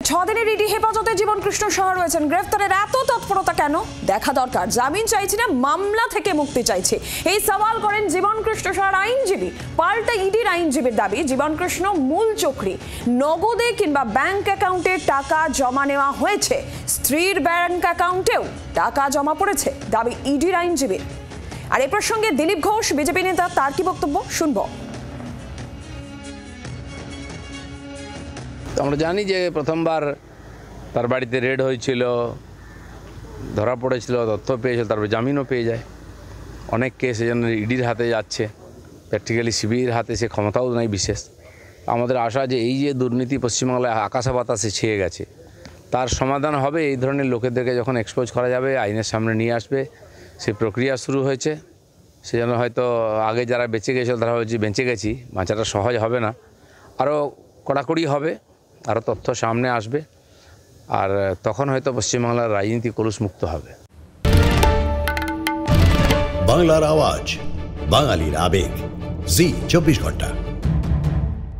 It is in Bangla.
ছদিনের ইডি হেফাজতে জীবনকৃষ্ণ সাহা রয়েছেন। গ্রেফতারের এত তৎপরতা কেন দেখা দরকার। জামিন চাইছি না, মামলা থেকে মুক্তি চাইছে, এই সওয়াল করেন জীবনকৃষ্ণ সাহার আইনজীবী। পাল্টা ইডির আইনজীবীর দাবি, জীবনকৃষ্ণ মূল চক্রী, নগদে কিংবা ব্যাংক অ্যাকাউন্টে টাকা জমা নেওয়া হয়েছে, স্ত্রীর ব্যাংক অ্যাকাউন্টেও টাকা জমা পড়েছে, দাবি ইডির আইনজীবীর। আর এ প্রসঙ্গে দিলীপ ঘোষ বিজেপি নেতা, তার কি বক্তব্য শুনবো। আমরা জানি যে প্রথমবার তার বাড়িতে রেড হয়েছিল, ধরা পড়েছিল, তথ্য পেয়েছিল, তারপর জামিনও পেয়ে যায়। অনেক কেস এই জন্য ইডির হাতে যাচ্ছে, প্র্যাকটিক্যালি সিবিআইয়ের হাতে সে ক্ষমতাও নাই বিশেষ। আমাদের আশা যে এই যে দুর্নীতি পশ্চিমবাংলায় আকাশে বাতাসে ছেয়ে গেছে, তার সমাধান হবে এই ধরনের লোকেদেরকে যখন এক্সপোজ করা যাবে, আইনের সামনে নিয়ে আসবে, সেই প্রক্রিয়া শুরু হয়েছে। সেজন্য হয়তো আগে যারা বেঁচে গেছিল তারা হচ্ছে বেঁচে গেছি, বাঁচাটা সহজ হবে না, আরও কড়াকড়ি হবে, আরও তথ্য সামনে আসবে, আর তখন হয়তো পশ্চিমবাংলার রাজনীতি কলুষমুক্ত হবে। বাংলার আওয়াজ, বাঙালির আবেগ, জি 24 ঘন্টা।